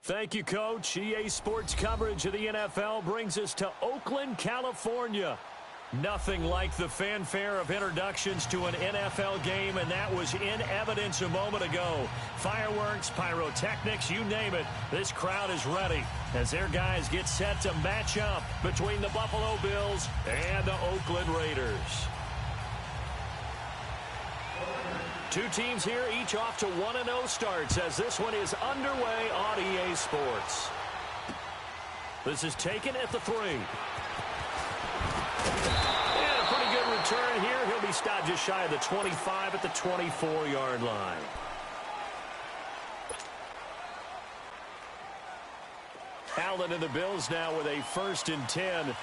Thank you, Coach. EA Sports coverage of the NFL brings us to Oakland, California. Nothing like the fanfare of introductions to an NFL game, and that was in evidence a moment ago. Fireworks, pyrotechnics, you name it. This crowd is ready as their guys get set to match up between the Buffalo Bills and the Oakland Raiders. Two teams here, each off to 1-0 starts as this one is underway on EA Sports. This is taken at the 3. And a pretty good return here. He'll be stopped just shy of the 25 at the 24-yard line. Allen and the Bills now with a 1st and 10.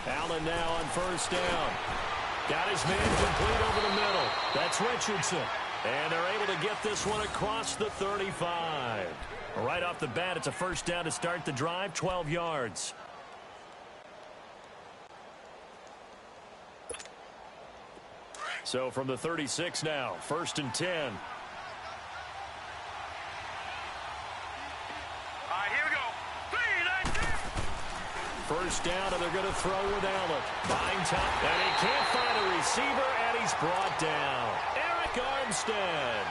Allen now on 1st down. Got his man complete over the middle. That's Richardson. And they're able to get this one across the 35. Right off the bat, it's a 1st down to start the drive, 12 yards. So from the 36 now, 1st and 10. First down, and they're going to throw with Allen. Buying time, and he can't find a receiver, and he's brought down. Eric Armstead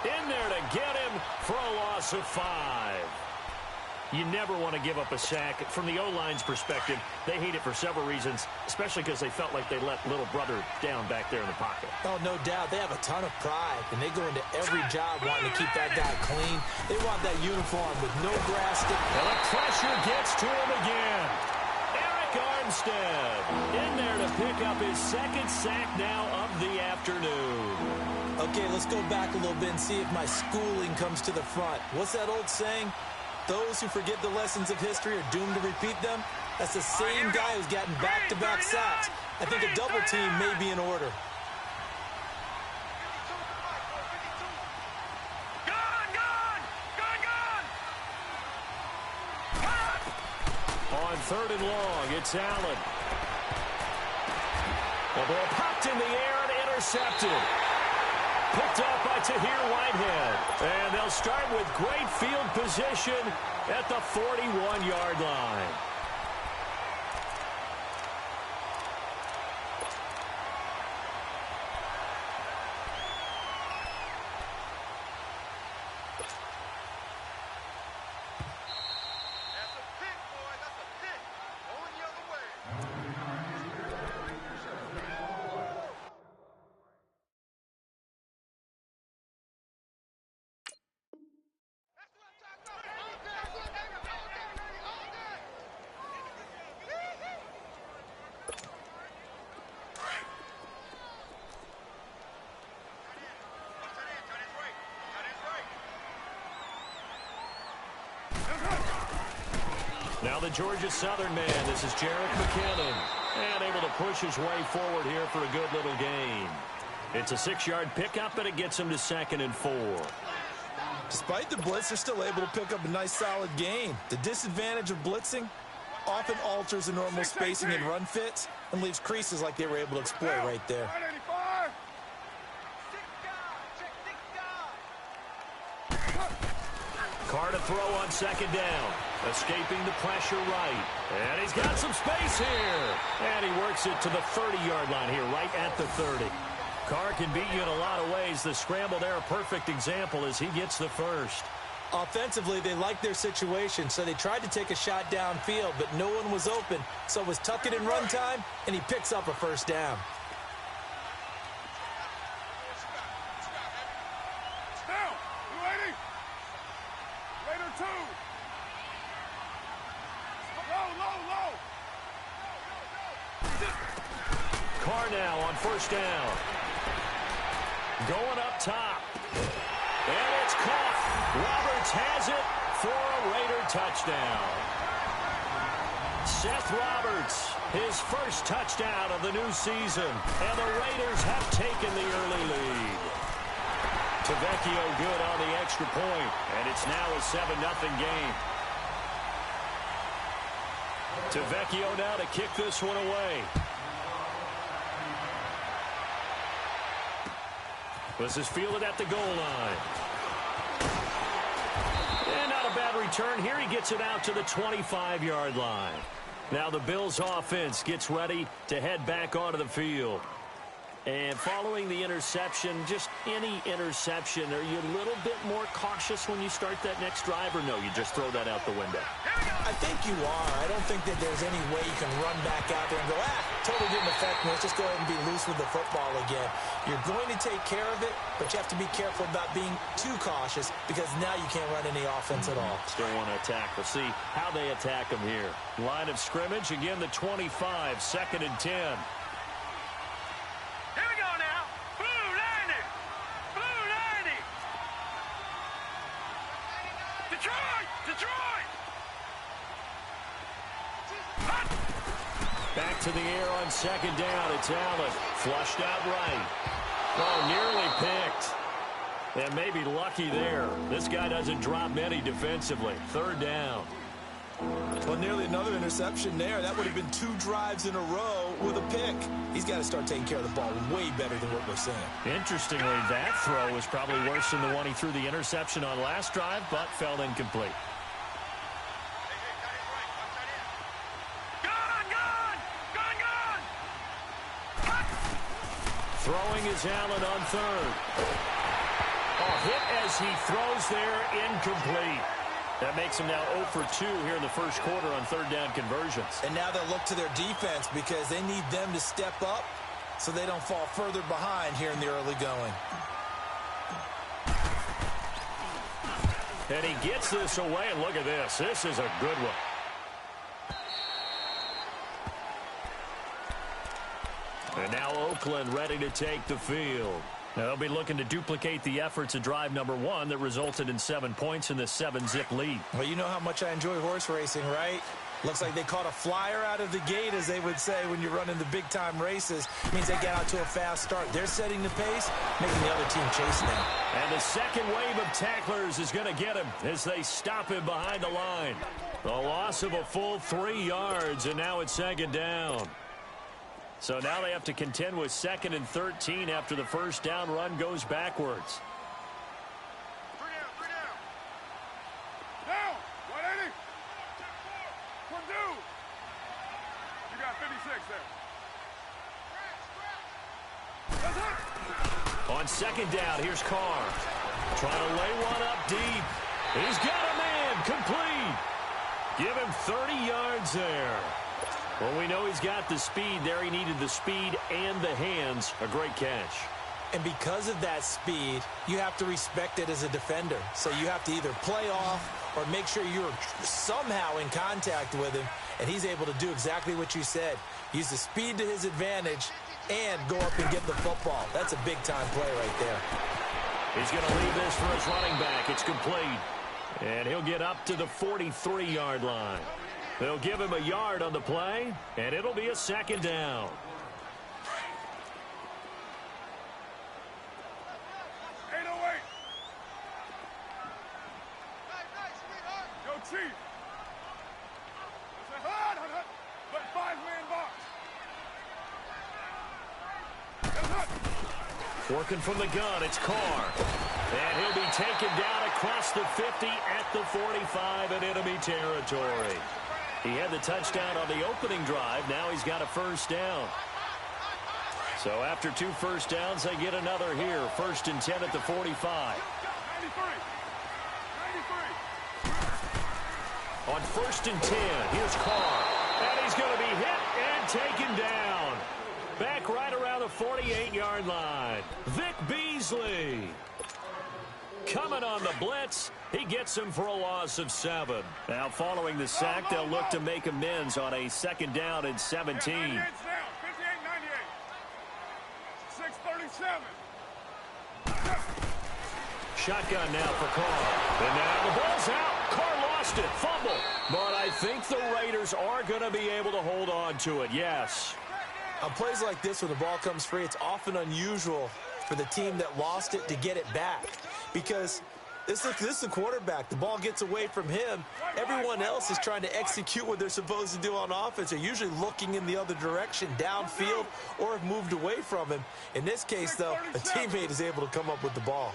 in there to get him for a loss of 5. You never want to give up a sack. From the O-line's perspective, they hate it for several reasons, especially because they felt like they let little brother down back there in the pocket. Oh, no doubt. They have a ton of pride, and they go into every job wanting to keep that guy clean. They want that uniform with no grass stick. And the pressure gets to him again. Armstead in there to pick up his 2nd sack now of the afternoon. Okay, let's go back a little bit and see if my schooling comes to the front. What's that old saying? Those who forget the lessons of history are doomed to repeat them. That's the same guy who's gotten back-to-back sacks. I think a double team may be in order. On 3rd and long, it's Allen. The ball popped in the air and intercepted. Picked up by Tahir Whitehead. And they'll start with great field position at the 41-yard line. Now the Georgia Southern man, this is Jerick McKinnon. And able to push his way forward here for a good little gain. It's a 6-yard pickup, and it gets him to 2nd and 4. Despite the blitz, they're still able to pick up a nice solid gain. The disadvantage of blitzing often alters the normal spacing and run fits and leaves creases like they were able to exploit right there. Carr to throw on 2nd down. Escaping the pressure right. And he's got some space here. And he works it to the 30-yard line here, right at the 30. Carr can beat you in a lot of ways. The scramble there, a perfect example as he gets the 1st. Offensively, they liked their situation, so they tried to take a shot downfield, but no one was open. So it was tuck it in run time, and he picks up a 1st down. Carr now on 1st down. Going up top. And it's caught. Roberts has it for a Raider touchdown. Seth Roberts, his 1st touchdown of the new season. And the Raiders have taken the early lead. Tavecchio good on the extra point. And it's now a 7-0 game. To Vecchio now to kick this one away. This is fielded at the goal line. And not a bad return here. He gets it out to the 25-yard line. Now the Bills offense gets ready to head back onto the field. And following the interception, just any interception, are you a little bit more cautious when you start that next drive, or no, you just throw that out the window? I think you are. I don't think that there's any way you can run back out there and go, totally didn't affect me. Let's just go ahead and be loose with the football again. You're going to take care of it, but you have to be careful about being too cautious because now you can't run any offense at all. Still want to attack. We'll see how they attack them here. Line of scrimmage, again the 25, 2nd and 10. Back to the air on 2nd down. It's Allen. Flushed out right. Oh, nearly picked. And maybe lucky there. This guy doesn't drop many defensively. 3rd down. Well, nearly another interception there. That would have been 2 drives in a row with a pick. He's got to start taking care of the ball way better than what we're seeing. Interestingly, that throw was probably worse than the one he threw the interception on last drive, but fell incomplete. Throwing is Allen on 3rd. A hit as he throws there, incomplete. That makes him now 0 for 2 here in the first quarter on 3rd down conversions. And now they'll look to their defense because they need them to step up so they don't fall further behind here in the early going. And he gets this away, and look at this. This is a good one. And now Oakland ready to take the field. Now they'll be looking to duplicate the efforts of drive number 1 that resulted in 7 points in the 7-zip lead. Well, you know how much I enjoy horse racing, right? Looks like they caught a flyer out of the gate, as they would say when you're running the big-time races. It means they get out to a fast start. They're setting the pace, making the other team chase them. And the second wave of tacklers is going to get him as they stop him behind the line. The loss of a full 3 yards, and now it's 2nd down. So now they have to contend with 2nd and 13 after the first down run goes backwards. 3 down. Down. 180. 1-2. You got 56 there. That's it. On 2nd down, here's Carr. Trying to lay one up deep. He's got a man. Complete. Give him 30 yards there. Well, we know he's got the speed there. He needed the speed and the hands. A great catch. And because of that speed, you have to respect it as a defender. So you have to either play off or make sure you're somehow in contact with him. And he's able to do exactly what you said. Use the speed to his advantage and go up and get the football. That's a big-time play right there. He's going to leave this for his running back. It's complete. And he'll get up to the 43-yard line. They'll give him a yard on the play, and it'll be a 2nd down. Yo, Chief. But 5-man box. Working from the gun, it's Carr. And he'll be taken down across the 50 at the 45 in enemy territory. He had the touchdown on the opening drive. Now he's got a first down. So after 2 first downs, they get another here. 1st and 10 at the 45. 93. On 1st and 10, here's Carr. And he's going to be hit and taken down. Back right around the 48-yard line. Vic Beasley. Coming on the blitz. He gets him for a loss of 7. Now following the sack, they'll look to make amends on a 2nd down and 17. 58-98. 6:37. Shotgun now for Carr. And now the ball's out. Carr lost it. Fumble. But I think the Raiders are going to be able to hold on to it. Yes. On plays like this where the ball comes free, it's often unusual for the team that lost it to get it back. Because This is the quarterback. The ball gets away from him. Everyone else is trying to execute what they're supposed to do on offense. They're usually looking in the other direction, downfield, or have moved away from him. In this case, though, a teammate is able to come up with the ball.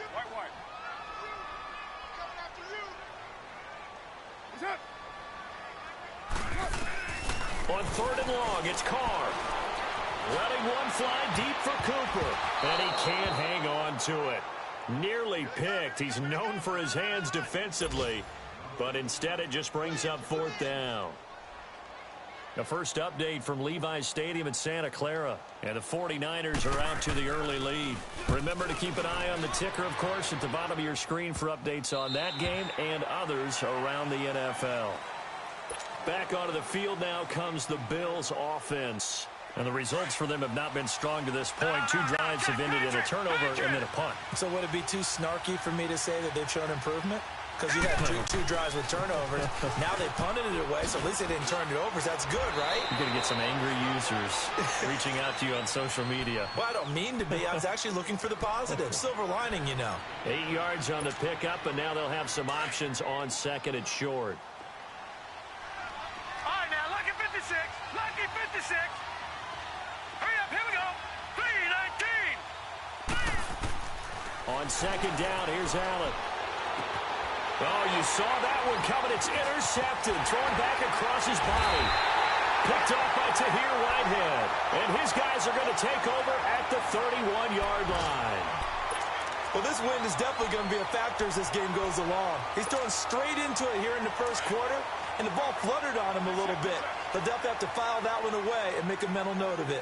On 3rd and long, it's Carr. Letting one fly deep for Cooper. And he can't hang on to it. Nearly picked. He's known for his hands defensively, but instead it just brings up 4th down. The first update from Levi's Stadium in Santa Clara, and the 49ers are out to the early lead. Remember to keep an eye on the ticker, of course, at the bottom of your screen for updates on that game and others around the NFL. Back onto the field now comes the Bills offense. And the results for them have not been strong to this point. 2 drives have ended in a turnover and then a punt. So would it be too snarky for me to say that they've shown improvement? Because you had two drives with turnovers. Now they punted it away, so at least they didn't turn it over. So that's good, right? You're going to get some angry users reaching out to you on social media. Well, I don't mean to be. I was actually looking for the positive. Silver lining, you know. 8 yards on the pickup, and now they'll have some options on 2nd and short. All right, now, lucky 56. Lucky 56. Hurry up, here we go. 3-19. On 2nd down, here's Allen. Oh, you saw that one coming. It's intercepted. Thrown back across his body. Picked off by Tahir Whitehead. And his guys are going to take over at the 31-yard line. Well, this wind is definitely going to be a factor as this game goes along. He's throwing straight into it here in the first quarter, and the ball fluttered on him a little bit. They'll definitely have to file that one away and make a mental note of it.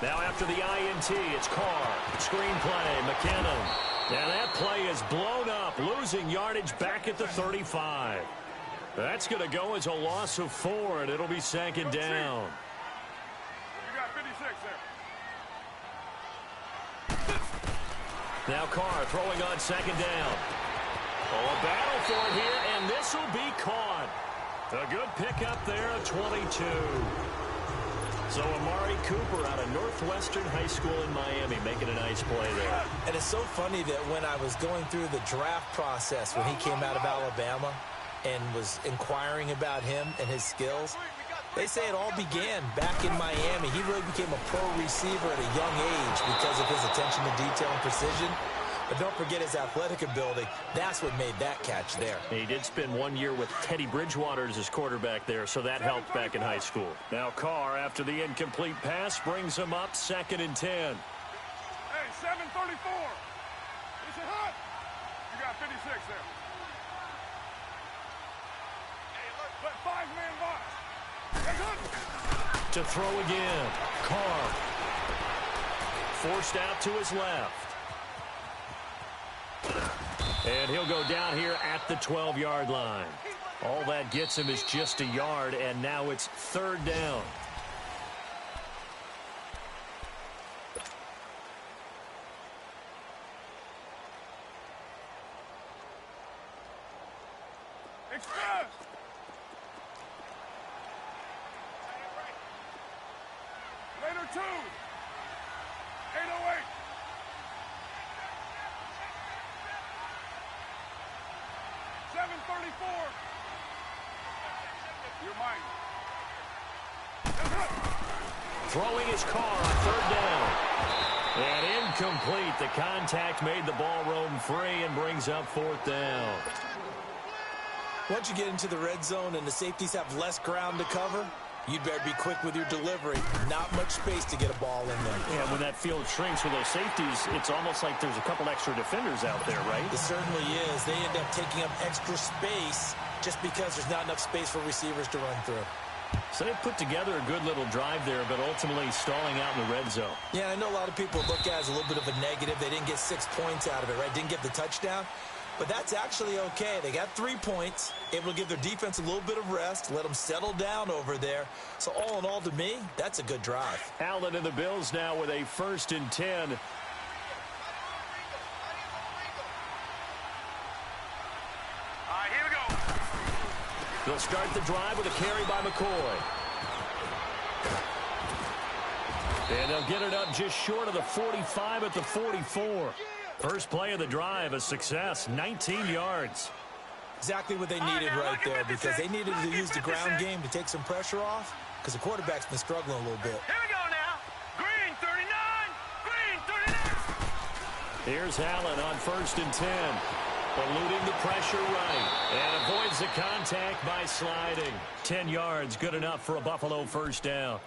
Now after the INT, it's Carr. Screenplay, McKinnon. And that play is blown up, losing yardage back at the 35. That's going to go as a loss of 4, and it'll be 2nd down. You got 56 there. Now Carr throwing on 2nd down. Oh, a battle for it here, and this will be caught. A good pickup there at 22. So Amari Cooper out of Northwestern High School in Miami making a nice play there. And it's so funny that when I was going through the draft process when he came out of Alabama and was inquiring about him and his skills, they say it all began back in Miami. He really became a pro receiver at a young age because of his attention to detail and precision. But don't forget his athletic ability. That's what made that catch there. He did spend 1 year with Teddy Bridgewater as his quarterback there, so that helped back in high school. Now Carr, after the incomplete pass, brings him up 2nd and 10. Hey, 7:34. Is it hot? You got 56 there. Hey, look, but 5-man box. Hey, good. To throw again. Carr. Forced out to his left. And he'll go down here at the 12-yard line. All that gets him is just a yard, and now it's 3rd down. Express. Later 2. 808. You're mine. Throwing his Carr on 3rd down. And incomplete. The contact made the ball roam free and brings up 4th down. Once you get into the red zone and the safeties have less ground to cover, you'd better be quick with your delivery. Not much space to get a ball in there. Yeah, when that field shrinks with those safeties, it's almost like there's a couple extra defenders out there, right? It certainly is. They end up taking up extra space just because there's not enough space for receivers to run through. So they put together a good little drive there, but ultimately stalling out in the red zone. Yeah, I know a lot of people look at it as a little bit of a negative. They didn't get 6 points out of it, right? Didn't get the touchdown. But that's actually okay. They got 3 points, able to give their defense a little bit of rest, let them settle down over there. So all in all, to me, that's a good drive. Allen and the Bills now with a 1st and 10. All right, here we go. They'll start the drive with a carry by McCoy. And they'll get it up just short of the 45 at the 44. First play of the drive, a success, 19 yards. Exactly what they needed right there, because they needed to use the ground game to take some pressure off, because the quarterback's been struggling a little bit. Here we go now. Green 39. Green 39. Here's Allen on 1st and 10. Eluding the pressure right. And avoids the contact by sliding. 10 yards, good enough for a Buffalo first down.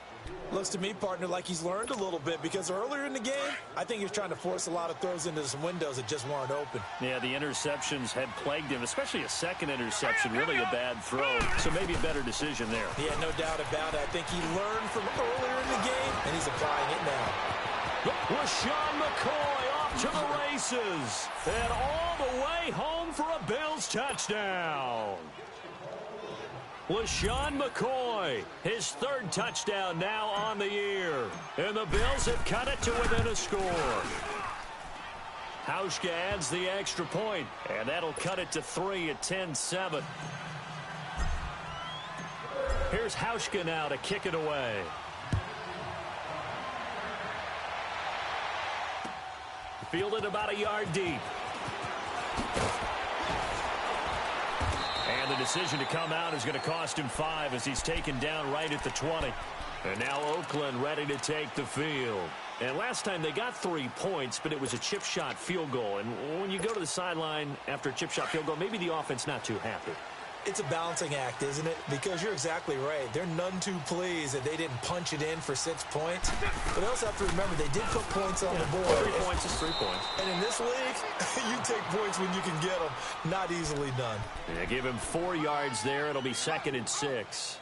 Looks to me, partner, like he's learned a little bit, because earlier in the game, I think he was trying to force a lot of throws into some windows that just weren't open. Yeah, the interceptions had plagued him, especially a second interception, really a bad throw. So maybe a better decision there. Yeah, no doubt about it. I think he learned from earlier in the game, and he's applying it now. LeSean McCoy off to the races. And all the way home for a Bills touchdown. LeSean McCoy, his 3rd touchdown now on the year. And the Bills have cut it to within a score. Hauschka adds the extra point, and that'll cut it to 3 at 10-7. Here's Hauschka now to kick it away. Fielded about a yard deep. And the decision to come out is going to cost him 5 as he's taken down right at the 20. And now Oakland ready to take the field. And last time they got 3 points, but it was a chip shot field goal. And when you go to the sideline after a chip shot field goal, maybe the offense not too happy. It's a balancing act, isn't it? Because you're exactly right. They're none too pleased that they didn't punch it in for 6 points. But they also have to remember they did put points on the board. 3 points is 3 points. And in this league, you take points when you can get them. Not easily done. Yeah, give him 4 yards there. It'll be 2nd and 6.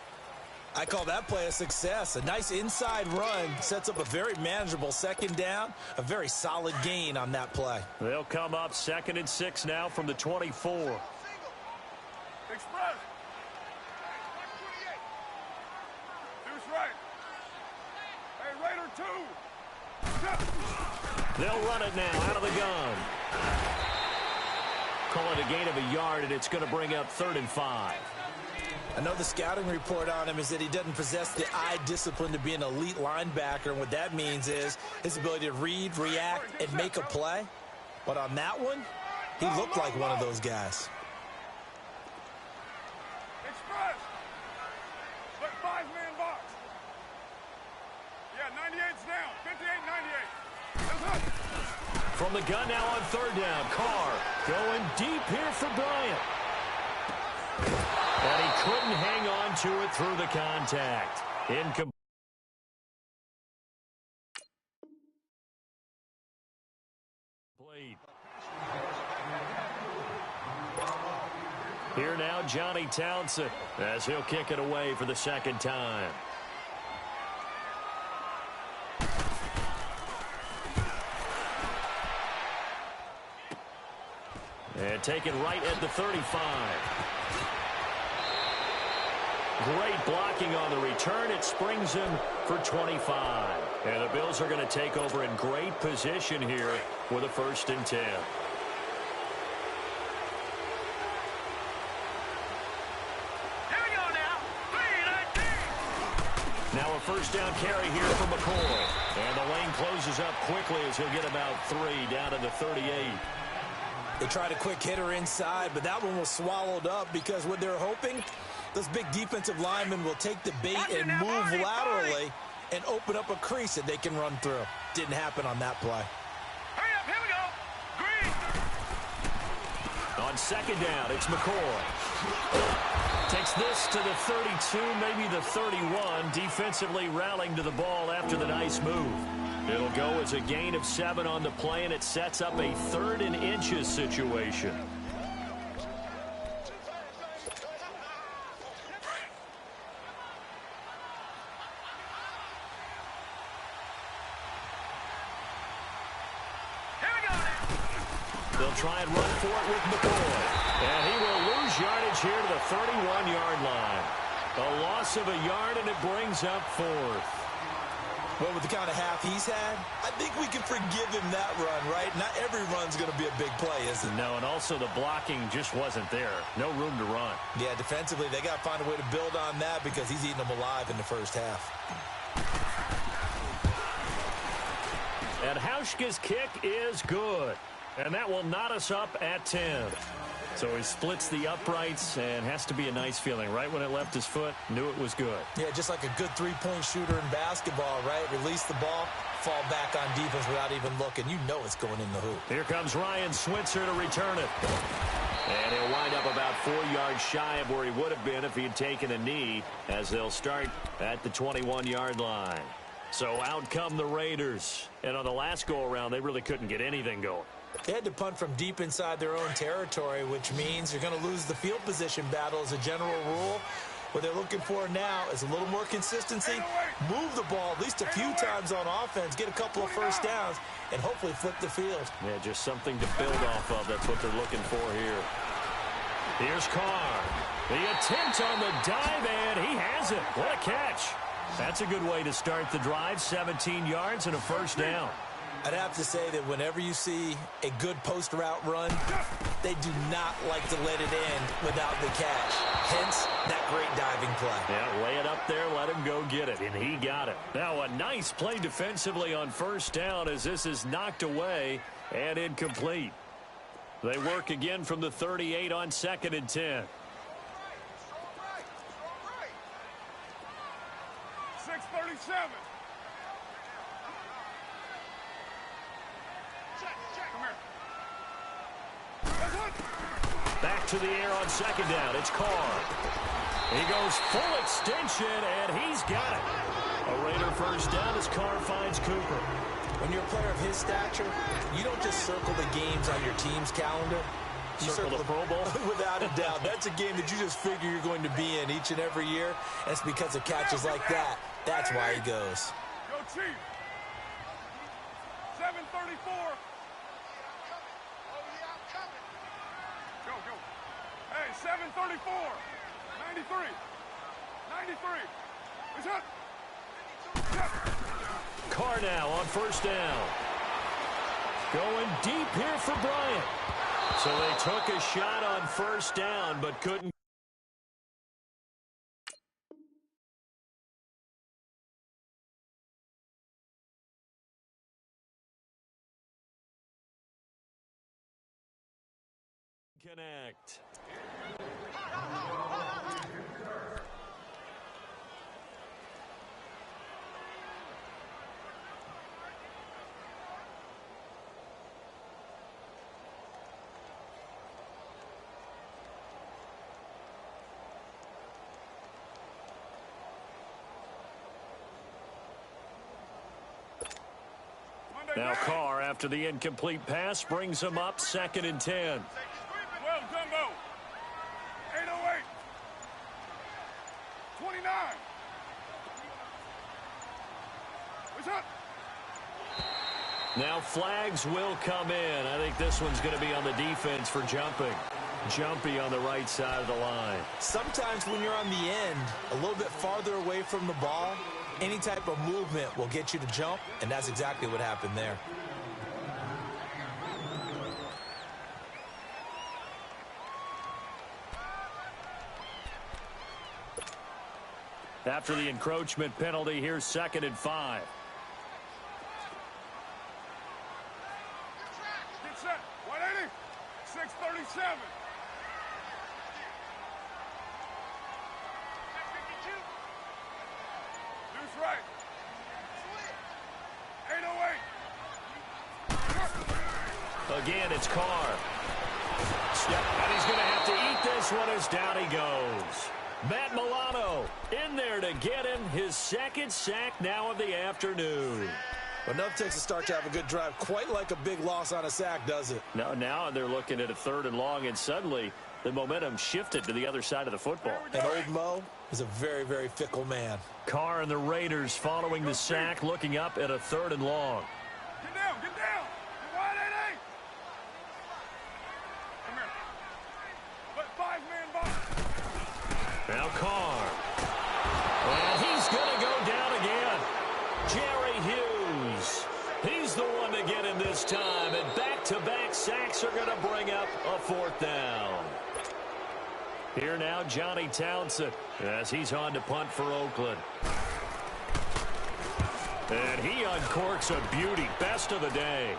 I call that play a success. A nice inside run sets up a very manageable 2nd down. A very solid gain on that play. They'll come up 2nd and 6 now from the 24. Express. Deuce right. Hey, Raider 2. They'll run it now out of the gun. Call it a gain of a yard, and it's going to bring up 3rd and 5. I know the scouting report on him is that he doesn't possess the eye discipline to be an elite linebacker, and what that means is his ability to read, react, and make a play. But on that one, he looked like one of those guys. Express. Look, 5-man box. Yeah, 98's down. 58, 98. Let's hook. From the gun now on 3rd down. Carr going deep here for Bryant. And he couldn't hang on to it through the contact. Incomplete. Here now, Johnny Townsend, as he'll kick it away for the 2nd time. And taken right at the 35. Great blocking on the return. It springs him for 25. And the Bills are going to take over in great position here with a 1st and 10. Now a 1st down carry here for McCoy. And the lane closes up quickly as he'll get about 3 down to the 38. They tried a quick hitter inside, but that one was swallowed up because what they're hoping, those big defensive linemen will take the bait and move laterally and open up a crease that they can run through. Didn't happen on that play. Hurry up, here we go. Green. On 2nd down, it's McCoy. Takes this to the 32, maybe the 31. Defensively rallying to the ball after the nice move. It'll go as a gain of 7 on the play, and it sets up a 3rd and inches situation. They'll try and run for it with McCoy. And he will lose yardage here to the 31-yard line. A loss of a yard, and it brings up 4th. Well, with the kind of half he's had, I think we can forgive him that run, right? Not every run's going to be a big play, is it? No, and also the blocking just wasn't there. No room to run. Yeah, defensively, they got to find a way to build on that because he's eating them alive in the first half. And Hauschka's kick is good. And that will knot us up at 10. So he splits the uprights, and has to be a nice feeling. Right when it left his foot, knew it was good. Yeah, just like a good three-point shooter in basketball, right? Release the ball, fall back on defense without even looking. You know it's going in the hoop. Here comes Ryan Switzer to return it. And he'll wind up about 4 yards shy of where he would have been if he had taken a knee, as they'll start at the 21-yard line. So out come the Raiders. And on the last go-around, they really couldn't get anything going. They had to punt from deep inside their own territory, which means you're going to lose the field position battle as a general rule. What they're looking for now is a little more consistency, move the ball at least a few times on offense, get a couple of first downs, and hopefully flip the field. Yeah, just something to build off of. That's what they're looking for here. Here's Carr. The attempt on the dive, and he has it. What a catch. That's a good way to start the drive. 17 yards and a first down. I'd have to say that whenever you see a good post route run, they do not like to let it end without the catch. Hence, that great diving play. Yeah, lay it up there, let him go get it, and he got it. Now a nice play defensively on first down as this is knocked away and incomplete. They work again from the 38 on 2nd and 10. 6:37. Back to the air on 2nd down. It's Carr. He goes full extension, and he's got it. A Raider first down as Carr finds Cooper. When you're a player of his stature, you don't just circle the games on your team's calendar. You circle the Pro Bowl? Without a doubt. That's a game that you just figure you're going to be in each and every year. And it's because of catches like that. That's why he goes. Go Chief. 7:34. Go, go. Hey, 7:34. 93. 93. It's up. Carr now on first down. Going deep here for Bryant. So they took a shot on first down, but couldn't. Connect. Now Carr, after the incomplete pass, brings him up 2nd and 10. Well, Dumbo. 8:08. 29. What's up? Now flags will come in. I think this one's going to be on the defense for jumping. Jumpy on the right side of the line. Sometimes when you're on the end, a little bit farther away from the ball, any type of movement will get you to jump, and that's exactly what happened there. After the encroachment penalty, here's 2nd and 5. Get set. 180. 6:37. Deuce right. 8:08. Again, it's Carr. And he's going to have to eat this one as down he goes. Matt Milano in there to get him his 2nd sack now of the afternoon. Enough takes a start to have a good drive. Quite like a big loss on a sack, does it? Now they're looking at a 3rd and long, and suddenly the momentum shifted to the other side of the football. And old Mo is a very, very fickle man. Carr and the Raiders following the sack, looking up at a 3rd and long. Get down, get down. Get wide, 8-8. Come here. Let 5-man box. Now Carr. And he's going to go down again. Jerry Hughes. He's the one to get him this time. And back-to-back sacks are going to bring up a 4th down. Here now, Johnny Townsend, as he's on to punt for Oakland. And he uncorks a beauty. Best of the day.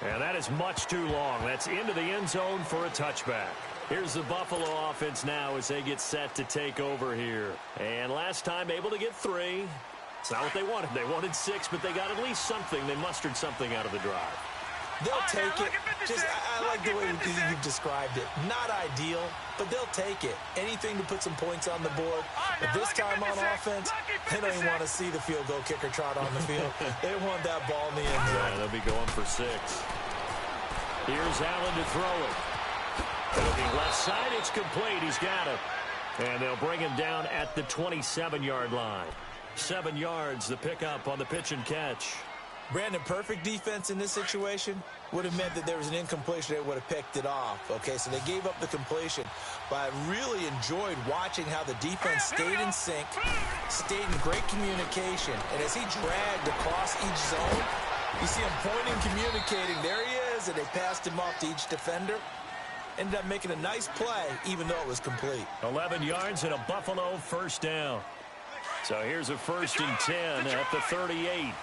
And that is much too long. That's into the end zone for a touchback. Here's the Buffalo offense now as they get set to take over here. And last time able to get 3. It's not what they wanted. They wanted 6, but they got at least something. They mustered something out of the drive. They'll take it. I like the way you've described it. Not ideal, but they'll take it. Anything to put some points on the board. But this time on offense, they don't even want to see the field goal kicker trot on the field. They want that ball in the end zone. Yeah, they'll be going for 6. Here's Allen to throw it. Looking left side, it's complete. He's got it. And they'll bring him down at the 27-yard line. 7 yards, the pickup on the pitch and catch. Brandon, perfect defense in this situation would have meant that there was an incompletion. They would have picked it off. Okay, so they gave up the completion. But I really enjoyed watching how the defense stayed in sync, stayed in great communication. And as he dragged across each zone, you see him pointing, communicating. There he is, and they passed him off to each defender. Ended up making a nice play, even though it was complete. 11 yards and a Buffalo first down. So here's a 1st and 10 at the 38.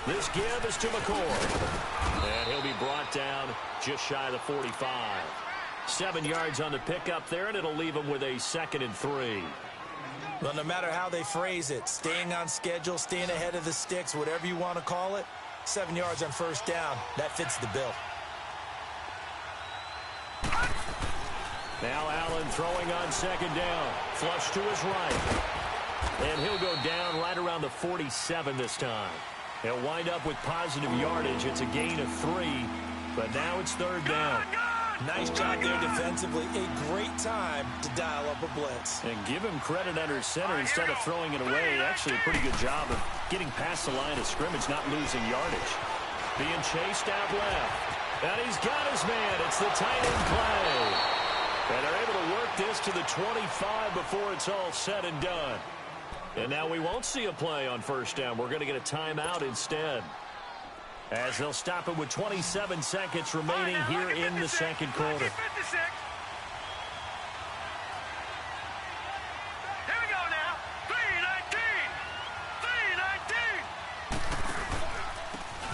This give is to McCoy. And he'll be brought down just shy of the 45. 7 yards on the pickup there, and it'll leave him with a 2nd and 3. Well, no matter how they phrase it, staying on schedule, staying ahead of the sticks, whatever you want to call it, 7 yards on first down, that fits the bill. Now Allen throwing on 2nd down. Flush to his right. And he'll go down right around the 47 this time. He'll wind up with positive yardage. It's a gain of 3, but now it's 3rd down. Nice job there defensively. A great time to dial up a blitz. And give him credit under center instead of throwing it away. Actually a pretty good job of getting past the line of scrimmage, not losing yardage. Being chased out left. And he's got his man. It's the tight end play. And they're able to work this to the 25 before it's all said and done. And now we won't see a play on first down. We're going to get a timeout instead, as they'll stop it with 27 seconds remaining here in the second quarter. Here we go now. 3:19.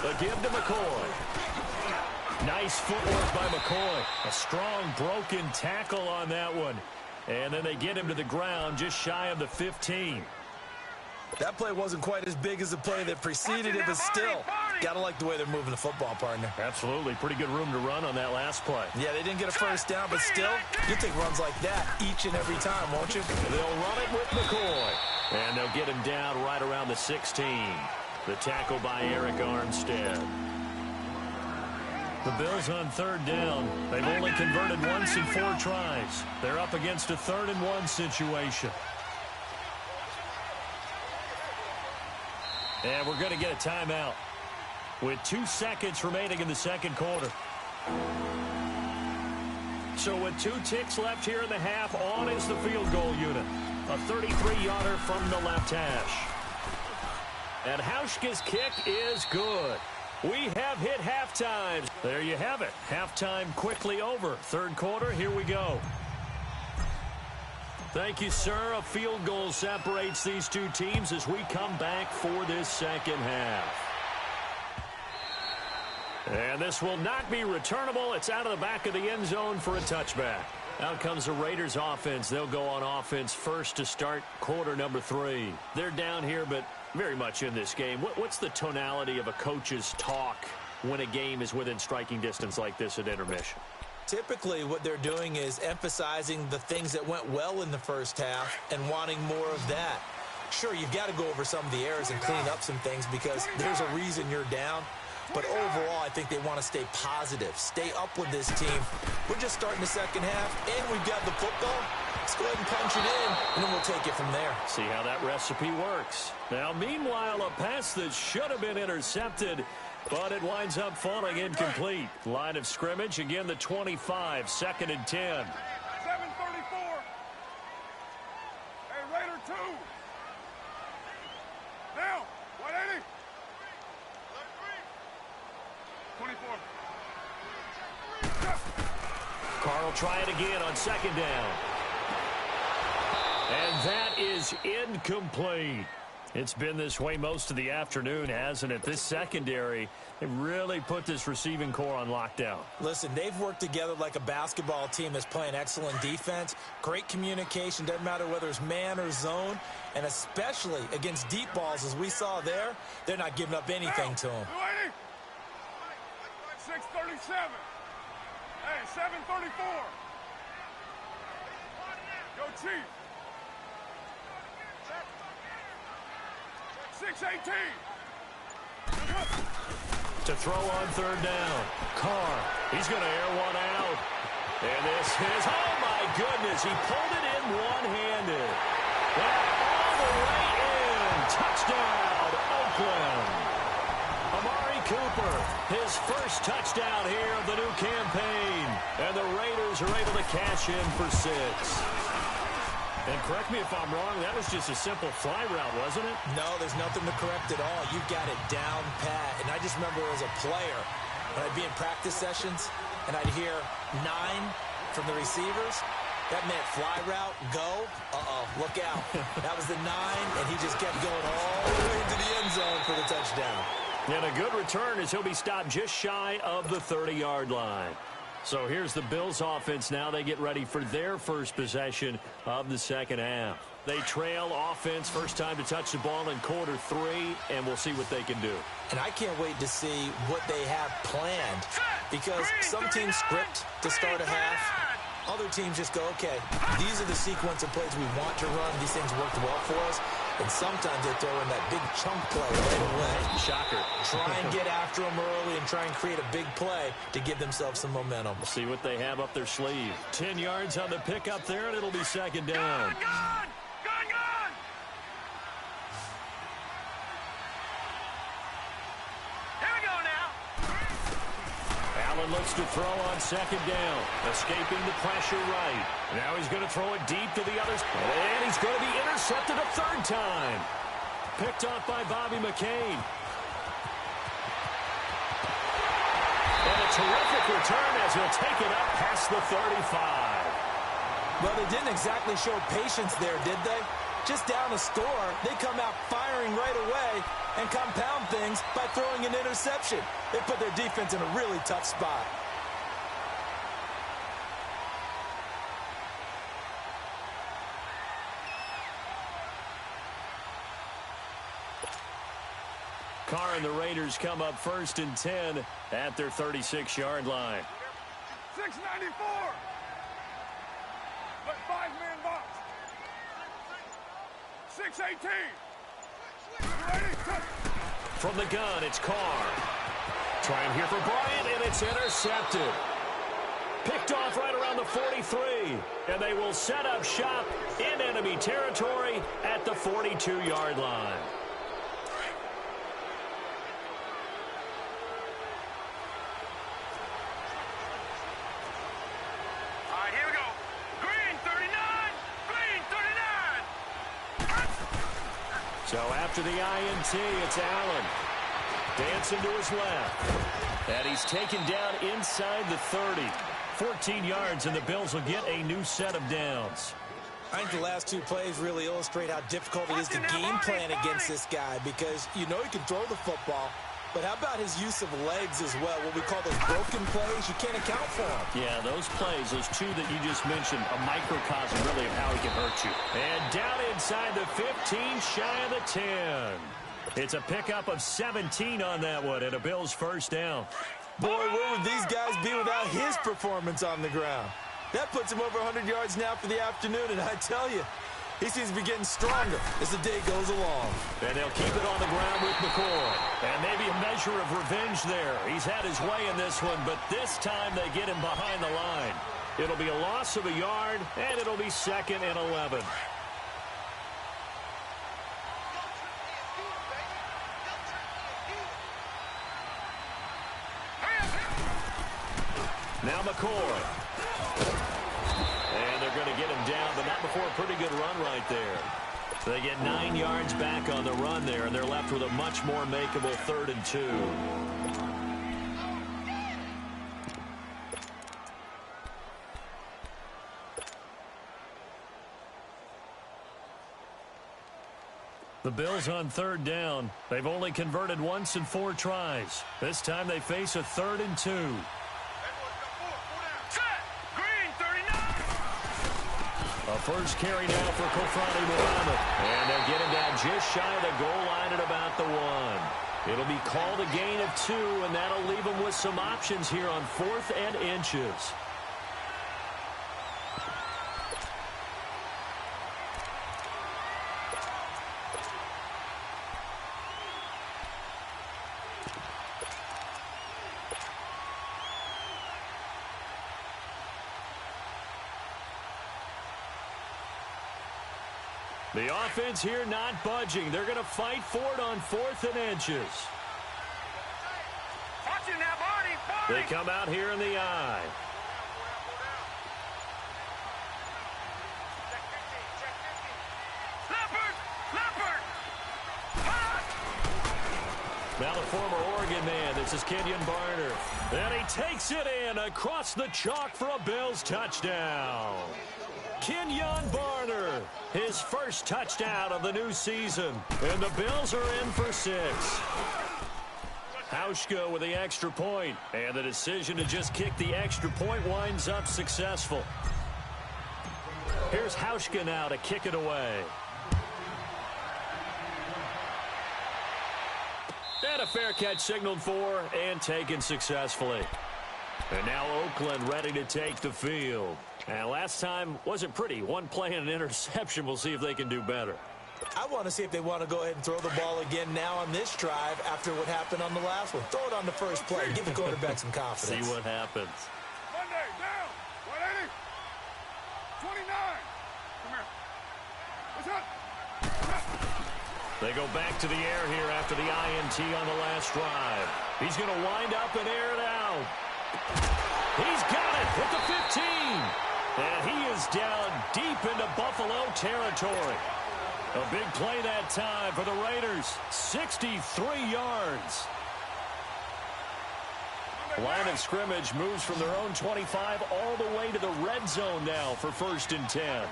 The give to McCoy. Nice footwork by McCoy. A strong broken tackle on that one. And then they get him to the ground just shy of the 15. That play wasn't quite as big as the play that preceded it, but still, gotta like the way they're moving the football, partner. Absolutely. Pretty good room to run on that last play. Yeah, they didn't get a first down, but still, you'll take runs like that each and every time, won't you? They'll run it with McCoy. And they'll get him down right around the 16. The tackle by Eric Armstead. The Bills on 3rd down. They've only converted once in 4 tries. They're up against a 3rd and 1 situation. And we're going to get a timeout with 2 seconds remaining in the second quarter. So with 2 ticks left here in the half, on is the field goal unit. A 33-yarder from the left hash. And Hauschka's kick is good. We have hit halftime. There you have it. Halftime quickly over. 3rd quarter, here we go. Thank you, sir. A field goal separates these 2 teams as we come back for this second half. And this will not be returnable. It's out of the back of the end zone for a touchback. Out comes the Raiders offense. They'll go on offense first to start quarter number 3. They're down here, but very much in this game. What's the tonality of a coach's talk when a game is within striking distance like this at intermission? Typically, what they're doing is emphasizing the things that went well in the first half and wanting more of that. Sure, you've got to go over some of the errors and clean up some things because there's a reason you're down. But overall, I think they want to stay positive, stay up with this team. We're just starting the second half, and we've got the football. Let's go ahead and punch it in, and then we'll take it from there. See how that recipe works. Now, meanwhile, a pass that should have been intercepted, but it winds up falling incomplete. Line of scrimmage, again, the 25, 2nd and 10. 7:34. Hey, Raider 2. Now, 180. 24. Carl They'll try it again on second down. And that is incomplete. It's been this way most of the afternoon, hasn't it? This secondary, they really put this receiving core on lockdown. Listen, they've worked together like a basketball team that's playing excellent defense. Great communication, doesn't matter whether it's man or zone. And especially against deep balls, as we saw there, they're not giving up anything to them. 637. Hey, 734. Go Chief. 618. To throw on third down. Carr, he's going to air one out. And this is, oh my goodness, he pulled it in one-handed. And all the way in. Touchdown, Oakland. Amari Cooper, his first touchdown here of the new campaign. And the Raiders are able to cash in for 6. And correct me if I'm wrong, that was just a simple fly route, wasn't it? No, there's nothing to correct at all. You've got it down pat. And I just remember as a player, when I'd be in practice sessions, and I'd hear 9 from the receivers, that meant fly route, go, look out. That was the 9, and he just kept going all the way into the end zone for the touchdown. And a good return as he'll be stopped just shy of the 30-yard line. So here's the Bills offense now. They get ready for their first possession of the second half. They trail offense, first time to touch the ball in quarter 3, and we'll see what they can do. And I can't wait to see what they have planned, because some teams script to start a half. Other teams just go, okay, these are the sequence of plays we want to run. These things worked well for us. And sometimes they throw in that big chunk play right away. Shocker. Try and get after them early and try and create a big play to give themselves some momentum. We'll see what they have up their sleeve. 10 yards on the pickup there, and it'll be second down. Gone! Here we go now. Allen looks to throw on second down. Escaping the pressure right. Now he's going to throw it deep to the others. And he's going to be intercepted a third time. Picked off by Bobby McCain. And a terrific return as he'll take it up past the 35. Well, they didn't exactly show patience there, did they? Just down a score, they come out firing right away and compound things by throwing an interception. They put their defense in a really tough spot. Carr and the Raiders come up first and 10 at their 36-yard line. 694. But 5-man box. 618. Ready? From the gun, it's Carr. Trying here for Bryant, and it's intercepted. Picked off right around the 43. And they will set up shop in enemy territory at the 42-yard line. All right, here we go. Green 39. Green 39. So after the INT, it's Allen. Dancing to his left. And he's taken down inside the 30. 14 yards, and the Bills will get a new set of downs. I think the last 2 plays really illustrate how difficult it is to game plan against this guy, because you know he can throw the football, but how about his use of legs as well? What we call those broken plays, you can't account for them. Yeah, those plays, those 2 that you just mentioned, a microcosm really of how he can hurt you. And down inside the 15, shy of the 10. It's a pickup of 17 on that one, and a Bills first down. Boy, where would these guys be without his performance on the ground? That puts him over 100 yards now for the afternoon, and I tell you, he seems to be getting stronger as the day goes along. And they'll keep it on the ground with McCoy. And maybe a measure of revenge there. He's had his way in this one, but this time they get him behind the line. It'll be a loss of a yard, and it'll be 2nd and 11. Now McCoy. And they're going to get him down, but not before a pretty good run right there. They get 9 yards back on the run there, and they're left with a much more makeable 3rd and 2. The Bills on third down. They've only converted once in 4 tries. This time they face a 3rd and 2. A first carry now for Kofrani Muhammad. And they'll get him down just shy of the goal line at about the 1. It'll be called a gain of 2, and that'll leave them with some options here on 4th and inches. The offense here not budging. They're going to fight for it on 4th and inches. They come out here in the eye. Now the former Oregon man. This is Kenyon Barner. And he takes it in across the chalk for a Bills touchdown. Kenyon Barner, his first touchdown of the new season. And the Bills are in for 6. Hauschka with the extra point. And the decision to just kick the extra point winds up successful. Here's Hauschka now to kick it away. And a fair catch signaled for and taken successfully. And now Oakland ready to take the field. And last time wasn't pretty. One play and an interception. We'll see if they can do better. I want to see if they want to go ahead and throw the ball again now on this drive after what happened on the last one. Throw it on the first play. Give the quarterback some confidence. See what happens. Monday, down. 180. 29. Come here. What's up? They go back to the air here after the INT on the last drive. He's going to wind up and air it out. He's got it at the 15. And he is down deep into Buffalo territory. A big play that time for the Raiders. 63 yards. Line of scrimmage moves from their own 25 all the way to the red zone now for 1st and 10.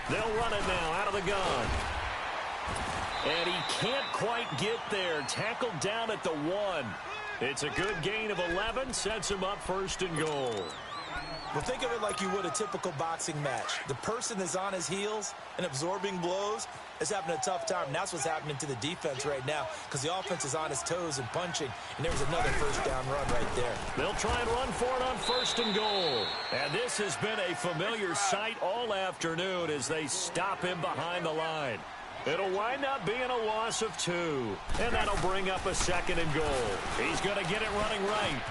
They'll run it now out of the gun. And he can't quite get there. Tackled down at the 1. It's a good gain of 11. Sets him up 1st and goal. Well, think of it like you would a typical boxing match. The person that's on his heels and absorbing blows is having a tough time. And that's what's happening to the defense right now because the offense is on his toes and punching. And there's another first down run right there. They'll try and run for it on 1st and goal. And this has been a familiar sight all afternoon as they stop him behind the line. It'll wind up being a loss of 2. And that'll bring up a 2nd and goal. He's going to get it running right.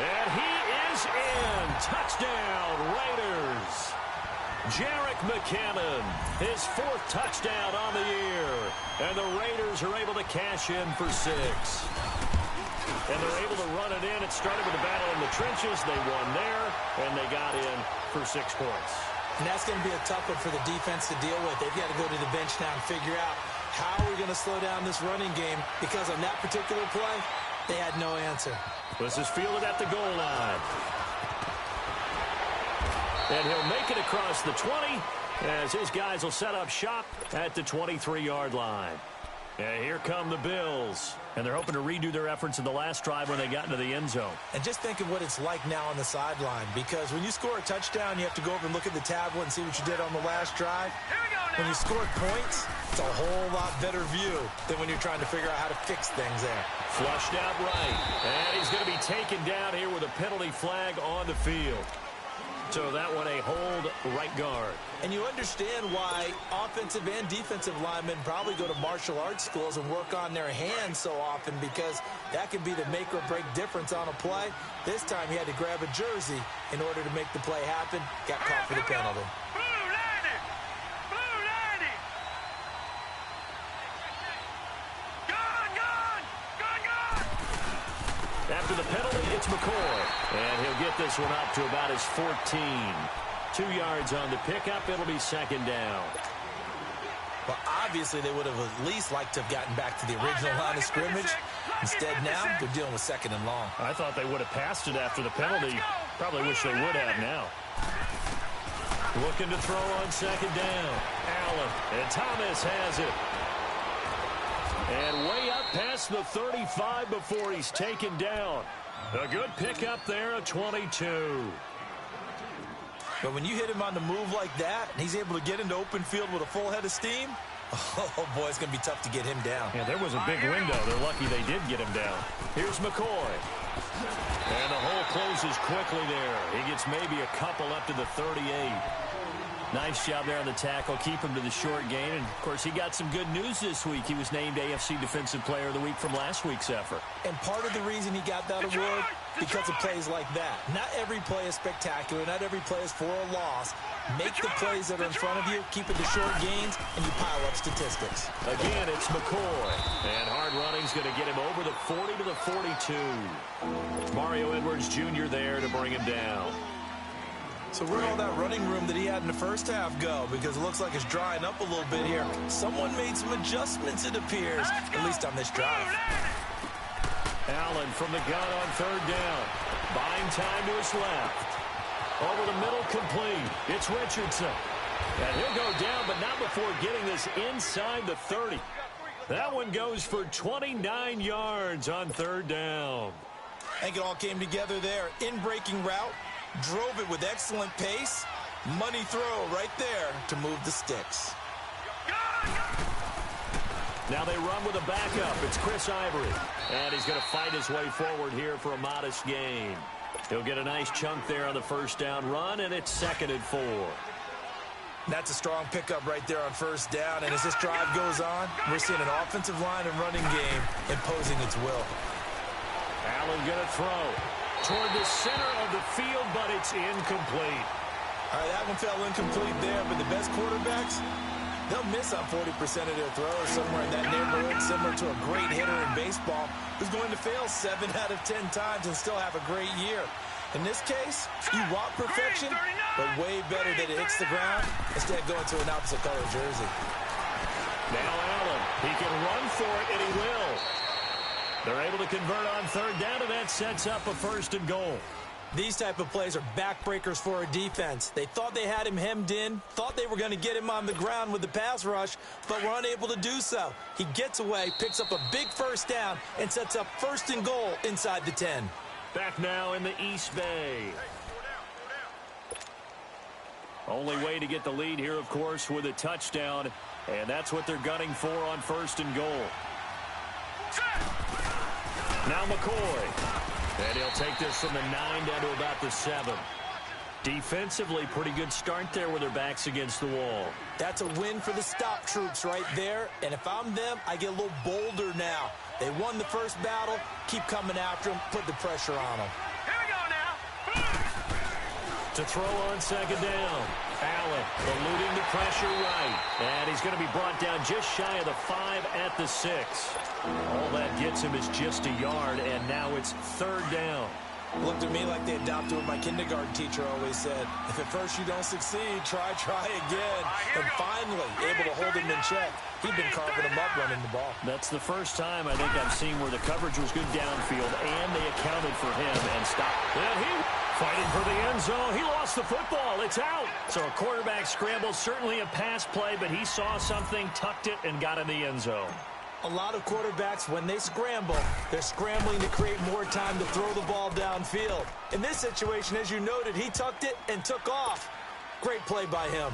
And he is in. Touchdown, Raiders. Jerick McKinnon, his 4th touchdown on the year. And the Raiders are able to cash in for 6. And they're able to run it in. It started with a battle in the trenches. They won there, and they got in for 6 points. And that's going to be a tough one for the defense to deal with. They've got to go to the bench now and figure out how we're going to slow down this running game because on that particular play, they had no answer. This is fielded at the goal line. And he'll make it across the 20 as his guys will set up shop at the 23-yard line. And here come the Bills. And they're hoping to redo their efforts in the last drive when they got into the end zone. And just think of what it's like now on the sideline because when you score a touchdown, you have to go over and look at the tablet and see what you did on the last drive. When you score points, it's a whole lot better view than when you're trying to figure out how to fix things there. Flushed out right. And he's going to be taken down here with a penalty flag on the field. So that one a hold right guard. And you understand why offensive and defensive linemen probably go to martial arts schools and work on their hands so often because that can be the make or break difference on a play. This time he had to grab a jersey in order to make the play happen. Got caught for the penalty. After the penalty, it's McCoy. And he'll get this one up to about his 14. 2 yards on the pickup. It'll be 2nd down. Well, obviously, they would have at least liked to have gotten back to the original line of scrimmage. Instead, now, they're dealing with 2nd and long. I thought they would have passed it after the penalty. Probably wish they would have now. Looking to throw on second down. Allen, and Thomas has it. And way up past the 35 before he's taken down. A good pickup there at 22. But when you hit him on the move like that, and he's able to get into open field with a full head of steam, oh, boy, it's going to be tough to get him down. Yeah, there was a big window. They're lucky they did get him down. Here's McCoy. And the hole closes quickly there. He gets maybe a couple up to the 38. Nice job there on the tackle. Keep him to the short gain. And, of course, he got some good news this week. He was named AFC Defensive Player of the Week from last week's effort. And part of the reason he got that award, because of plays like that. Not every play is spectacular. Not every play is for a loss. Make the plays that are in front of you, keep it to short gains, and you pile up statistics. Again, it's McCoy. And hard running's going to get him over the 40 to the 42. Mario Edwards Jr. there to bring him down. So where'd all that running room that he had in the first half go? Because it looks like it's drying up a little bit here. Someone made some adjustments, it appears, at least on this drive. Allen from the gun on third down. Buying time to his left. Over the middle, complete. It's Richardson. And he'll go down, but not before getting this inside the 30. That one goes for 29 yards on third down. I think it all came together there. In-breaking route. Drove it with excellent pace. Money throw right there to move the sticks. Now they run with a backup. It's Chris Ivory. And he's going to fight his way forward here for a modest gain. He'll get a nice chunk there on the first down run, and it's 2nd and 4. That's a strong pickup right there on first down. And as this drive goes on, we're seeing an offensive line and running game imposing its will. Allen going to throw toward the center of the field, but it's incomplete. All right, that one fell incomplete there, but the best quarterbacks, they'll miss on 40% of their throws, somewhere in that neighborhood, similar to a great hitter in baseball who's going to fail 7 out of 10 times and still have a great year. In this case, you want perfection, but way better that it hits the ground instead of going to an opposite color jersey. Now Allen, he can run for it, and he will. They're able to convert on third down, and that sets up a 1st and goal. These type of plays are backbreakers for a defense. They thought they had him hemmed in, thought they were going to get him on the ground with the pass rush, but were unable to do so. He gets away, picks up a big first down, and sets up 1st and goal inside the 10. Back now in the East Bay. Only way to get the lead here, of course, with a touchdown, and that's what they're gunning for on 1st and goal. Now McCoy. And he'll take this from the 9 down to about the 7. Defensively, pretty good start there with their backs against the wall. That's a win for the stop troops right there. And if I'm them, I get a little bolder now. They won the first battle. Keep coming after them. Put the pressure on them. Here we go now. To throw on second down. Allen eluding the pressure right. And he's going to be brought down just shy of the 5 at the 6. All that gets him is just a yard, and now it's 3rd down. Looked at me like they adopted what my kindergarten teacher always said. If at first you don't succeed, try again. And finally, able to hold him in check. He'd been carving him up running the ball. That's the first time I think I've seen where the coverage was good downfield, and they accounted for him and stopped. And he fighting for the end zone. He lost the football. It's out. So a quarterback scramble, certainly a pass play, but he saw something, tucked it, and got in the end zone. A lot of quarterbacks, when they scramble, they're scrambling to create more time to throw the ball downfield. In this situation, as you noted, he tucked it and took off. Great play by him.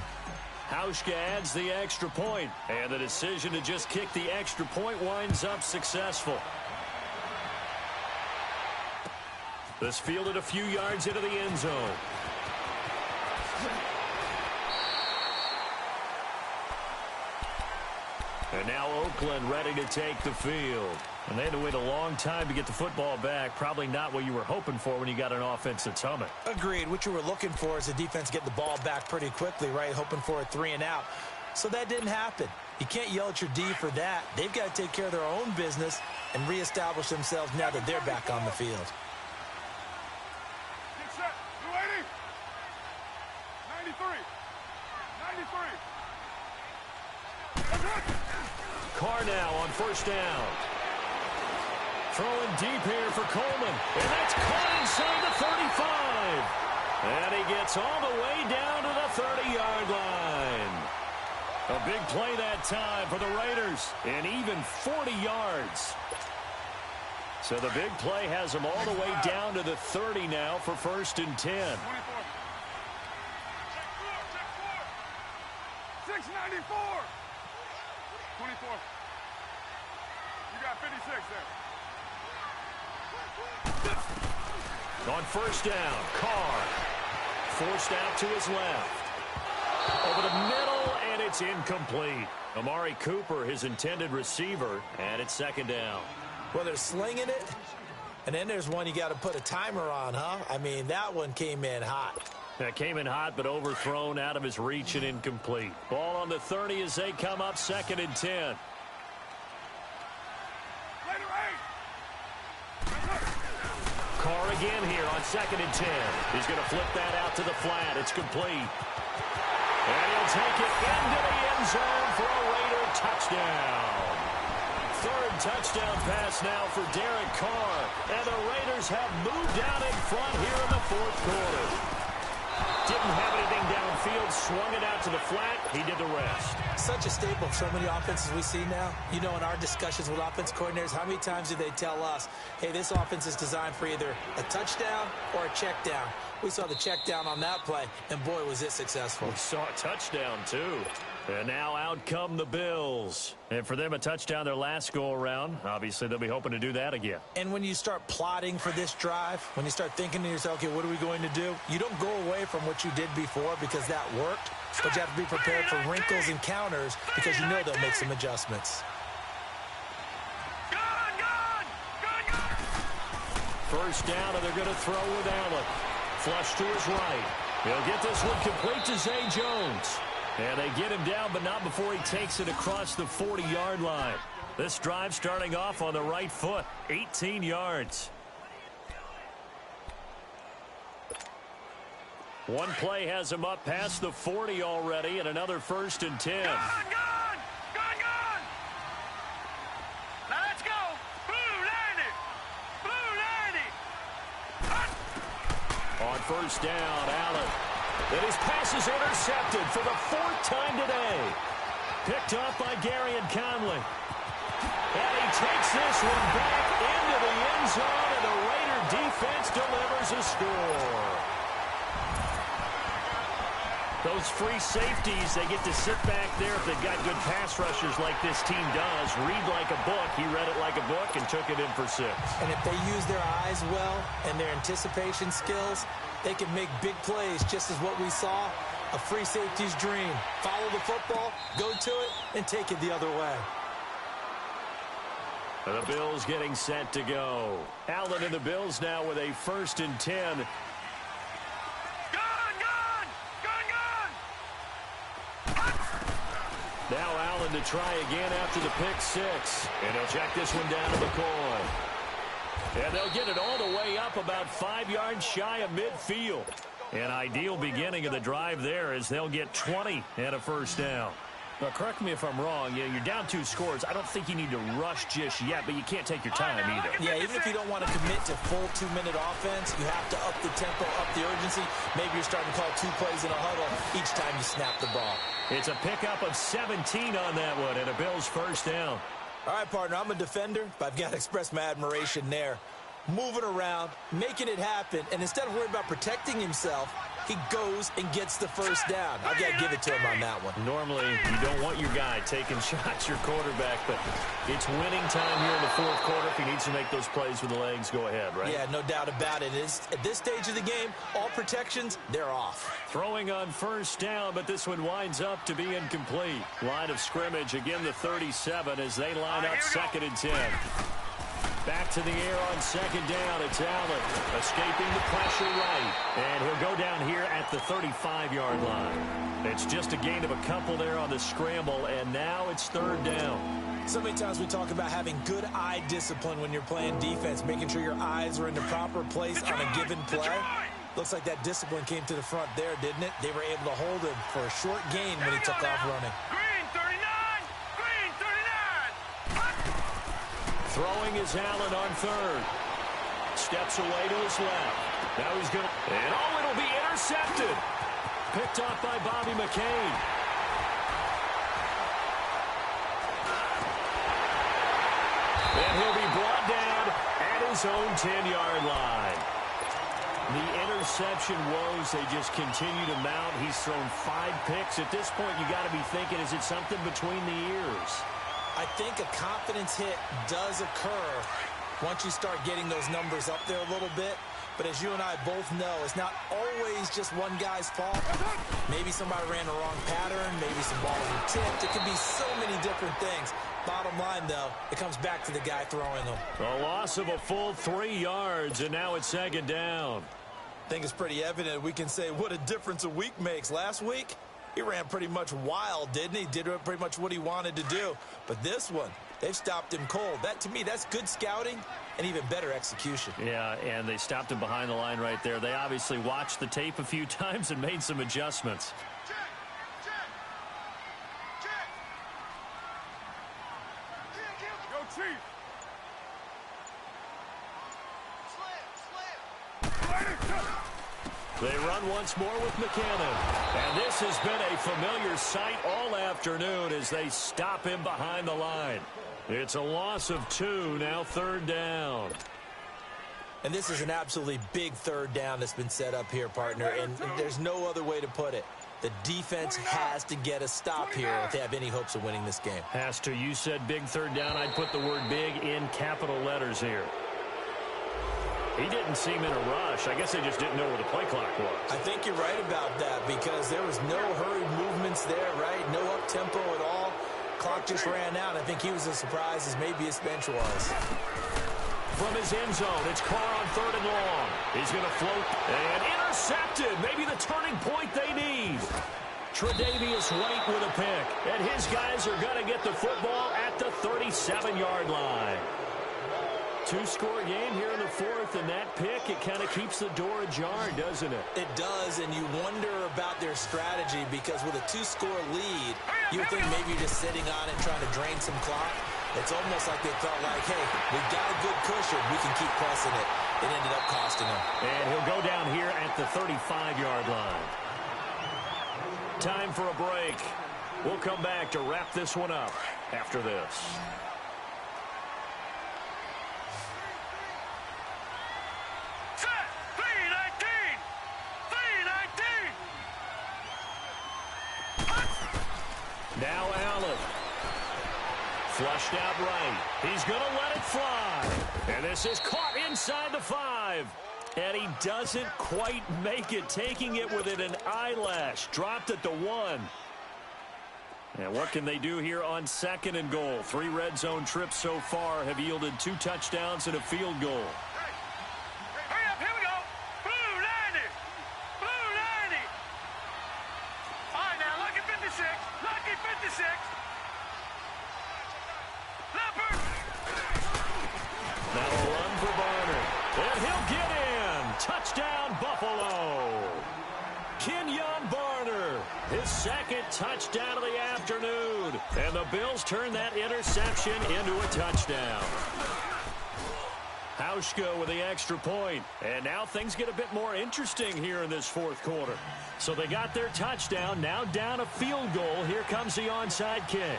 Hauschka adds the extra point, and the decision to just kick the extra point winds up successful. This fielded a few yards into the end zone. And now Oakland ready to take the field. And they had to wait a long time to get the football back. Probably not what you were hoping for when you got an offense that's humming. Agreed. What you were looking for is the defense get the ball back pretty quickly, right? Hoping for a 3 and out. So that didn't happen. You can't yell at your D for that. They've got to take care of their own business and reestablish themselves now that they're back on the field. Get set. 280. 93. 93. Carr now on first down. Throwing deep here for Coleman. And that's caught inside the 35. And he gets all the way down to the 30-yard line. A big play that time for the Raiders, and even 40 yards. So the big play has him all the way down to the 30 now for 1st and 10. 694. 24. You got 56 there. On 1st down, Carr forced out to his left. Over the middle, and it's incomplete. Amari Cooper, his intended receiver, and it's 2nd down. Well, they're slinging it, and then there's one you got to put a timer on, huh? I mean, that one came in hot. That came in hot, but overthrown, out of his reach, and incomplete. Ball on the 30 as they come up 2nd and 10. Carr again here on 2nd and 10. He's going to flip that out to the flat. It's complete. And he'll take it into the end zone for a Raider touchdown. 3rd touchdown pass now for Derek Carr. And the Raiders have moved out in front here in the 4th quarter. Didn't have anything downfield, swung it out to the flat. He did the rest. Such a staple of so many offenses we see now. You know, in our discussions with offense coordinators, how many times do they tell us, hey, this offense is designed for either a touchdown or a check down. We saw the check down on that play, and boy, was it successful. We saw a touchdown, too. And now out come the Bills. And for them, a touchdown their last go-around. Obviously, they'll be hoping to do that again. And when you start plotting for this drive, when you start thinking to yourself, okay, what are we going to do? You don't go away from what you did before because that worked, but you have to be prepared for wrinkles and counters because you know they'll make some adjustments. First down, and they're going to throw with Allen. Flush to his right. He'll get this one complete to Zay Jones. And they get him down, but not before he takes it across the 40-yard line. This drive starting off on the right foot, 18 yards. One play has him up past the 40 already, and another 1st and 10. Gone! Now let's go! Blue Landy! On 1st down, Allen. And his pass is intercepted for the 4th time today. Picked off by Garyon Conley. And he takes this one back into the end zone, and the Raider defense delivers a score. Those free safeties, they get to sit back there if they've got good pass rushers like this team does. Read like a book. He read it like a book and took it in for 6. And if they use their eyes well and their anticipation skills, they can make big plays, just as what we saw, a free safety's dream. Follow the football, go to it, and take it the other way. The Bills getting set to go. Allen and the Bills now with a 1st and 10. Now Allen to try again after the pick 6. And he'll check this one down to McCoy. And they'll get it all the way up about 5 yards shy of midfield. An ideal beginning of the drive there as they'll get 20 and a 1st down. Now, correct me if I'm wrong. You're down 2 scores. I don't think you need to rush just yet, but you can't take your time either. Yeah, even if you don't want to commit to full 2-minute offense, you have to up the tempo, up the urgency. Maybe you're starting to call 2 plays in a huddle each time you snap the ball. It's a pickup of 17 on that one, and a Bills 1st down. All right, partner, I'm a defender, but I've got to express my admiration there. Moving around, making it happen, and instead of worrying about protecting himself, he goes and gets the 1st down. I've got to give it to him on that one. Normally, you don't want your guy taking shots, your quarterback, but it's winning time here in the 4th quarter. If he needs to make those plays with the legs, go ahead, right? Yeah, no doubt about it. At this stage of the game, all protections, they're off. Throwing on 1st down, but this one winds up to be incomplete. Line of scrimmage, again the 37 as they line up 2nd and 10. Back to the air on 2nd down. It's Allen escaping the pressure right. And he'll go down here at the 35-yard line. It's just a gain of a couple there on the scramble, and now it's 3rd down. So many times we talk about having good eye discipline when you're playing defense, making sure your eyes are in the proper place on a given play. Looks like that discipline came to the front there, didn't it? They were able to hold him for a short gain when he took off running. Throwing is Allen on 3rd. Steps away to his left. Now he's going to, and oh, it'll be intercepted. Picked off by Bobby McCain. And he'll be brought down at his own 10-yard line. The interception woes, they just continue to mount. He's thrown 5 picks. At this point, you got to be thinking, is it something between the ears? I think a confidence hit does occur once you start getting those numbers up there a little bit. But as you and I both know, it's not always just one guy's fault. Maybe somebody ran the wrong pattern. Maybe some balls were tipped. It could be so many different things. Bottom line, though, it comes back to the guy throwing them. A loss of a full 3 yards, and now it's 2nd down. I think it's pretty evident. We can say what a difference a week makes. Last week, he ran pretty much wild, didn't he? Did pretty much what he wanted to do. But this one, they've stopped him cold. That, to me, that's good scouting and even better execution. Yeah, and they stopped him behind the line right there. They obviously watched the tape a few times and made some adjustments. Yo, Chief. They run once more with McCannon. And this has been a familiar sight all afternoon as they stop him behind the line. It's a loss of 2, now 3rd down. And this is an absolutely big 3rd down that's been set up here, partner, and there's no other way to put it. The defense has to get a stop here if they have any hopes of winning this game. Has to. You said big 3rd down. I'd put the word big in capital letters here. He didn't seem in a rush. I guess they just didn't know where the play clock was. I think you're right about that because there was no hurried movements there, right? No up-tempo at all. Clock just ran out. I think he was as surprised as maybe his bench was. From his end zone, it's Carr on 3rd and long. He's going to float and intercepted. Maybe the turning point they need. Tre'Davious White with a pick. And his guys are going to get the football at the 37-yard line. 2-score game here in the 4th, and that pick, it kind of keeps the door ajar, doesn't it? It does, and you wonder about their strategy because with a 2-score lead, you would think maybe you're just sitting on it and trying to drain some clock. It's almost like they felt like, hey, we've got a good cushion. We can keep pressing it. It ended up costing them. And he'll go down here at the 35-yard line. Time for a break. We'll come back to wrap this one up after this. Now Allen. Flushed out right. He's going to let it fly. And this is caught inside the 5. And he doesn't quite make it, taking it within an eyelash. Dropped at the 1. And what can they do here on 2nd and goal? 3 red zone trips so far have yielded 2 touchdowns and a field goal. Hurry up, here we go. Blue 90. Blue 90. All right, now, lucky 56. Lucky 56. Leopard. Now a run for Barner. And he'll get in. Touchdown, Buffalo. Kenyon Barner, his 2nd touchdown of the afternoon. And the Bills turn that interception into a touchdown. Hauschka with the extra point. And now things get a bit more interesting here in this 4th quarter. So they got their touchdown, now down a field goal. Here comes the onside kick.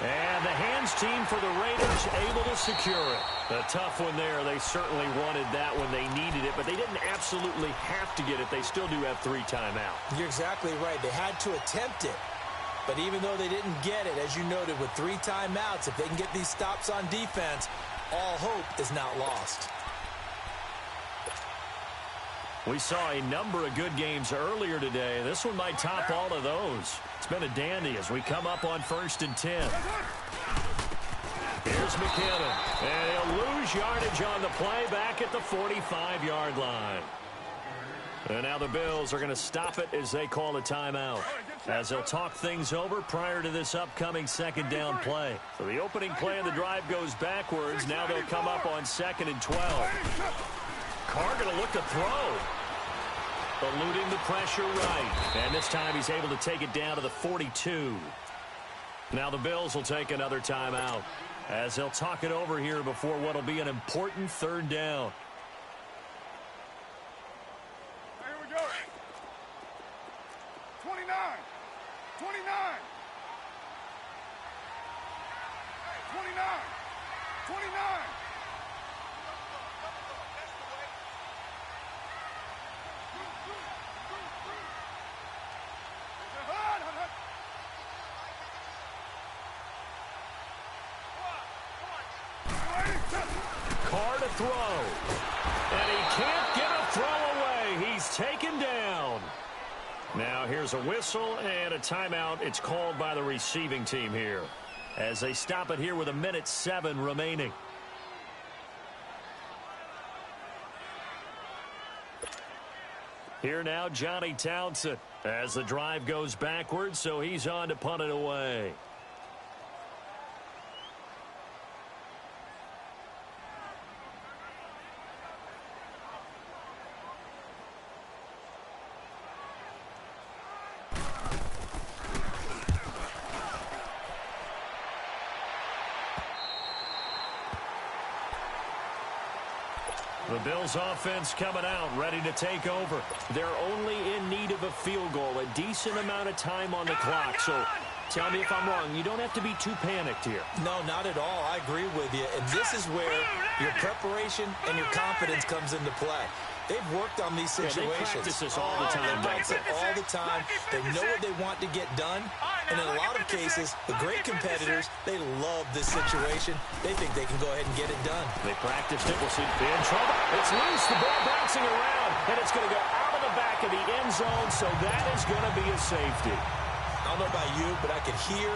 And the hands team for the Raiders able to secure it. A tough one there. They certainly wanted that when they needed it, but they didn't absolutely have to get it. They still do have 3 timeouts. You're exactly right. They had to attempt it. But even though they didn't get it, as you noted, with 3 timeouts, if they can get these stops on defense, all hope is not lost. We saw a number of good games earlier today. This one might top all of those. It's been a dandy as we come up on 1st and 10. Here's McCannon. And he'll lose yardage on the play back at the 45-yard line. And now the Bills are going to stop it as they call a timeout, as they'll talk things over prior to this upcoming 2nd down play. So the opening play of the drive goes backwards. Now they'll come up on 2nd and 12. Carr going to look to throw. Eluding the pressure right. And this time he's able to take it down to the 42. Now the Bills will take another timeout as they'll talk it over here before what will be an important third down. Here we go. 29. 29. 29. 29. Carr to throw. And he can't get a throw away. He's taken down. Now here's a whistle and a timeout. It's called by the receiving team here as they stop it here with 1:07 remaining. Here now, Johnny Townsend as the drive goes backwards, so he's on to punt it away. The Bills offense coming out, ready to take over. They're only in need of a field goal, a decent amount of time on the clock. So tell me if I'm wrong. You don't have to be too panicked here. No, not at all. I agree with you. And this is where your preparation and your confidence comes into play. They've worked on these situations. They practice this all the time. They practice it all the time. They know what they want to get done. And in a lot of cases, the great competitors, they love this situation. They think they can go ahead and get it done. They practiced it. We'll see. In trouble. It's loose. The ball bouncing around. And it's going to go out of the back of the end zone. So that is going to be a safety. I don't know about you, but I could hear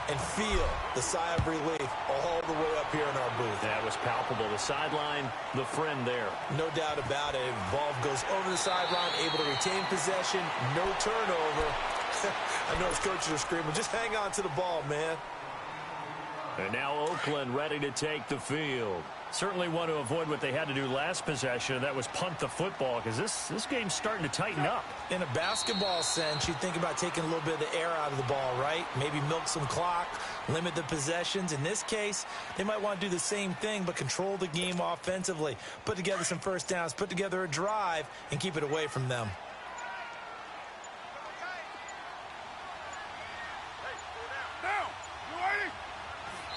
and feel the sigh of relief all the way up here in our booth. That was palpable. The sideline, the friend there. No doubt about it. Ball goes over the sideline, able to retain possession, no turnover. I know his coaches are screaming, just hang on to the ball, man. And now Oakland ready to take the field. Certainly want to avoid what they had to do last possession, and that was punt the football, because this game's starting to tighten up. In a basketball sense, you think about taking a little bit of the air out of the ball, right? Maybe milk some clock, limit the possessions. In this case, they might want to do the same thing, but control the game offensively. Put together some first downs, put together a drive, and keep it away from them.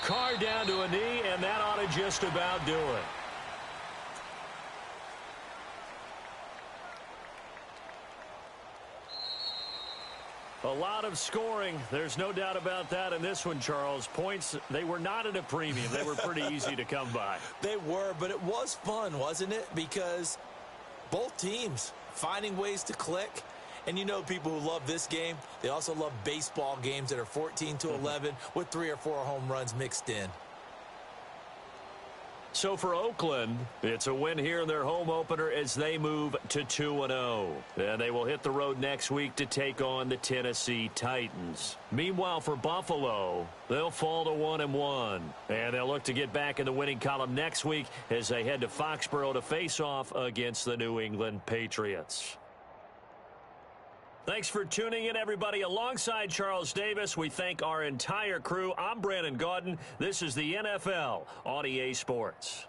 Carr down to a knee, and that ought to just about do it. A lot of scoring. There's no doubt about that in this one, Charles. Points, they were not at a premium. They were pretty easy to come by. They were, but it was fun, wasn't it? Because both teams finding ways to click. And you know people who love this game, they also love baseball games that are 14-11 with 3 or 4 home runs mixed in. So for Oakland, it's a win here in their home opener as they move to 2-0. And they will hit the road next week to take on the Tennessee Titans. Meanwhile, for Buffalo, they'll fall to 1-1. And they'll look to get back in the winning column next week as they head to Foxborough to face off against the New England Patriots. Thanks for tuning in, everybody. Alongside Charles Davis, we thank our entire crew. I'm Brandon Gaudin. This is the NFL on EA Sports.